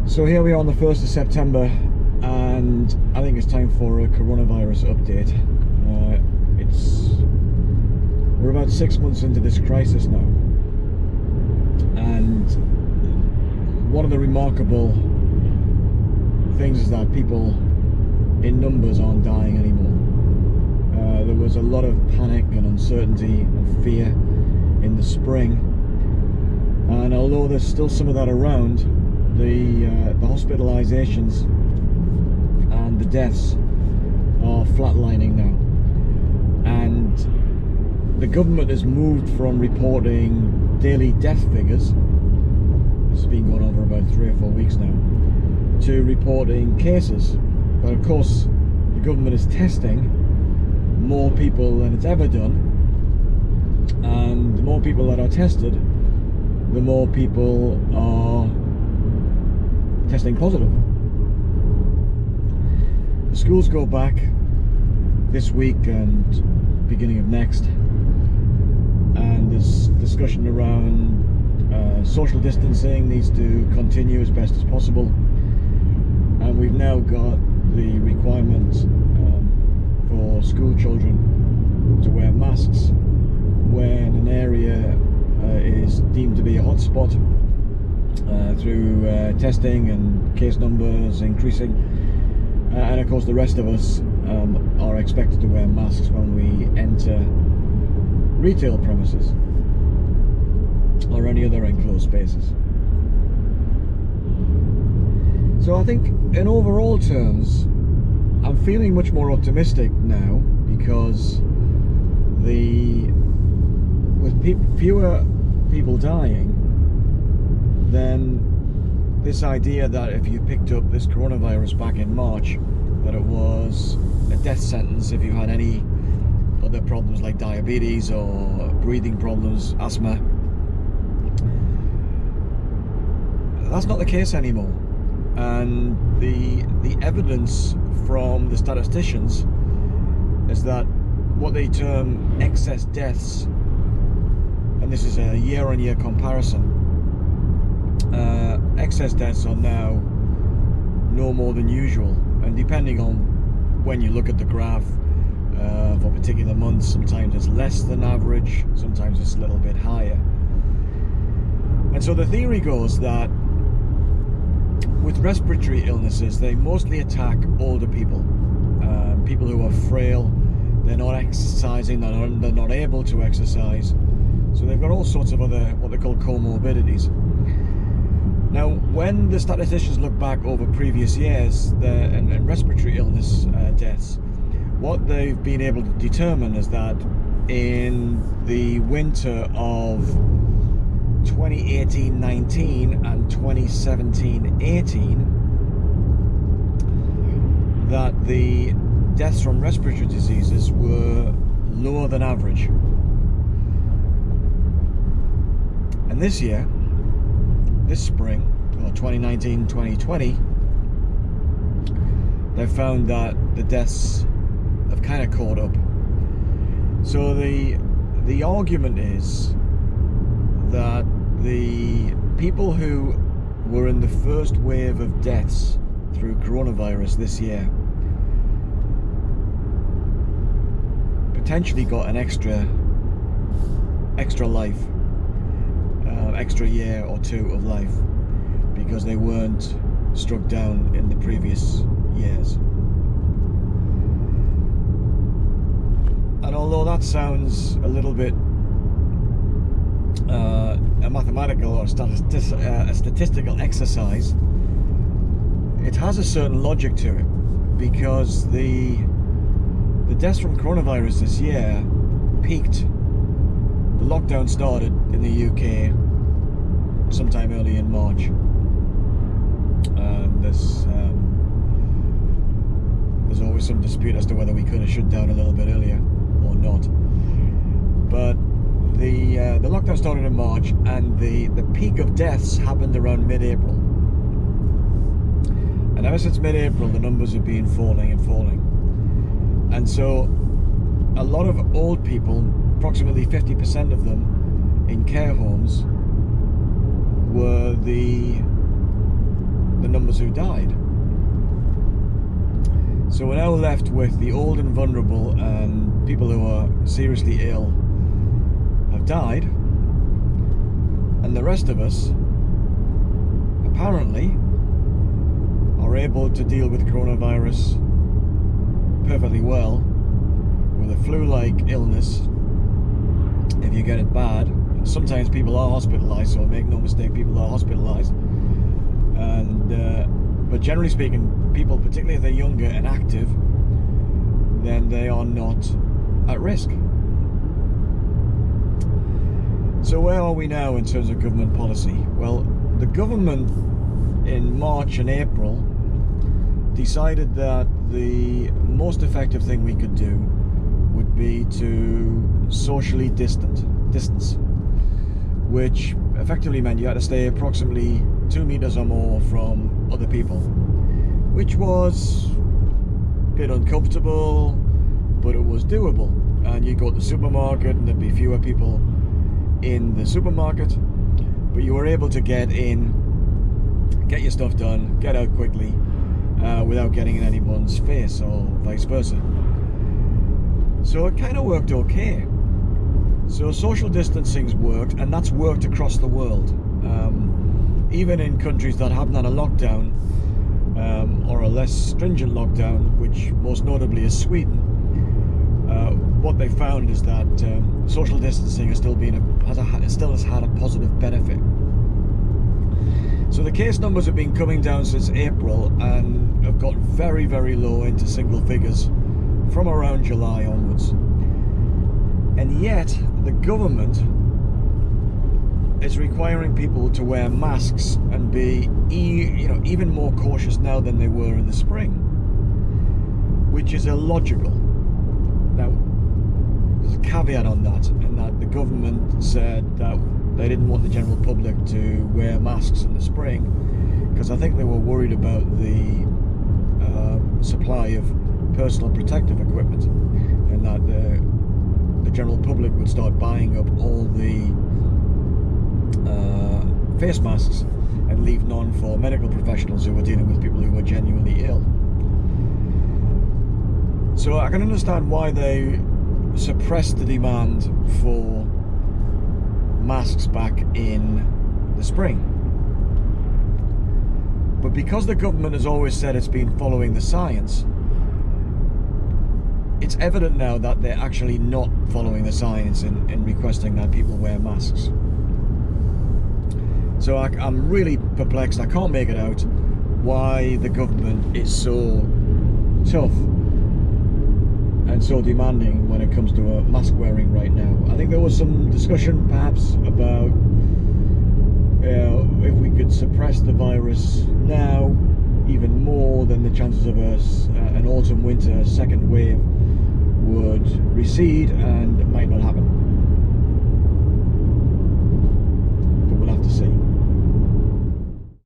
So here we are on the 1st of September, and I think it's time for a coronavirus update. We're about 6 months into this crisis now, and one of the remarkable things is that people in numbers aren't dying anymore. There was a lot of panic and uncertainty and fear in the spring, and although there's still some of that around, the hospitalizations and the deaths are flatlining now, and the government has moved from reporting daily death figures, this has been going on for about 3 or 4 weeks now, to reporting cases. But of course the government is testing more people than it's ever done, and the more people that are tested, the more people are testing positive. The schools go back this week and beginning of next, and there's discussion around social distancing needs to continue as best as possible, and we've now got the requirement for school children to wear masks when an area is deemed to be a hotspot through testing and case numbers increasing, and of course the rest of us are expected to wear masks when we enter retail premises or any other enclosed spaces. So I think in overall terms I'm feeling much more optimistic now, because with fewer people dying, then this idea that if you picked up this coronavirus back in March, that it was a death sentence if you had any other problems like diabetes or breathing problems, asthma. That's not the case anymore, and the evidence from the statisticians is that what they term excess deaths, and this is a year-on-year comparison, excess deaths are now no more than usual, and depending on when you look at the graph for particular months, sometimes it's less than average, sometimes it's a little bit higher. And so the theory goes that with respiratory illnesses, they mostly attack older people, people who are frail, they're not exercising, they're not able to exercise, so they've got all sorts of other what they call comorbidities. Now, when the statisticians look back over previous years and respiratory illness deaths, what they've been able to determine is that in the winter of 2018-19 and 2017-18, that the deaths from respiratory diseases were lower than average. And this year, this spring, or 2019-2020, they found that the deaths have kind of caught up. So the argument is that the people who were in the first wave of deaths through coronavirus this year potentially got an extra life, extra year or two of life, because they weren't struck down in the previous years. And although that sounds a little bit a mathematical or a statistical exercise, it has a certain logic to it, because the deaths from coronavirus this year peaked. The lockdown started in the UK sometime early in March, and there's always some dispute as to whether we could have shut down a little bit earlier or not. But the lockdown started in March, and the peak of deaths happened around mid-April. And ever since mid-April, the numbers have been falling and falling. And so a lot of old people, approximately 50% of them in care homes, were the us who died. So we're now left with the old and vulnerable and people who are seriously ill have died, and the rest of us apparently are able to deal with coronavirus perfectly well, with a flu-like illness if you get it bad. Sometimes people are hospitalized, so make no mistake, people are hospitalized, and but generally speaking, people, particularly if they're younger and active, then they are not at risk. So where are we now in terms of government policy? Well, the government in March and April decided that the most effective thing we could do would be to socially distance, which effectively meant you had to stay approximately 2 meters or more from other people, which was a bit uncomfortable, but it was doable. And you go to the supermarket and there'd be fewer people in the supermarket, but you were able to get in, get your stuff done, get out quickly, without getting in anyone's face or vice versa. So it kind of worked okay. So social distancing's worked, and that's worked across the world. Even in countries that haven't had a lockdown, or a less stringent lockdown, which most notably is Sweden, what they found is that social distancing has still has had a positive benefit. So the case numbers have been coming down since April and have got very, very low into single figures from around July onwards. And yet the government is requiring people to wear masks and be even more cautious now than they were in the spring, which is illogical. Now, there's a caveat on that, in that the government said that they didn't want the general public to wear masks in the spring because I think they were worried about the supply of personal protective equipment, and that the general public would start buying up all the face masks and leave none for medical professionals who were dealing with people who were genuinely ill. So I can understand why they suppressed the demand for masks back in the spring. But because the government has always said it's been following the science, it's evident now that they're actually not following the science in requesting that people wear masks. So I'm really perplexed. I can't make it out why the government is so tough and so demanding when it comes to mask wearing right now. I think there was some discussion perhaps about if we could suppress the virus now even more, then the chances of an autumn-winter second wave would recede and it might not happen.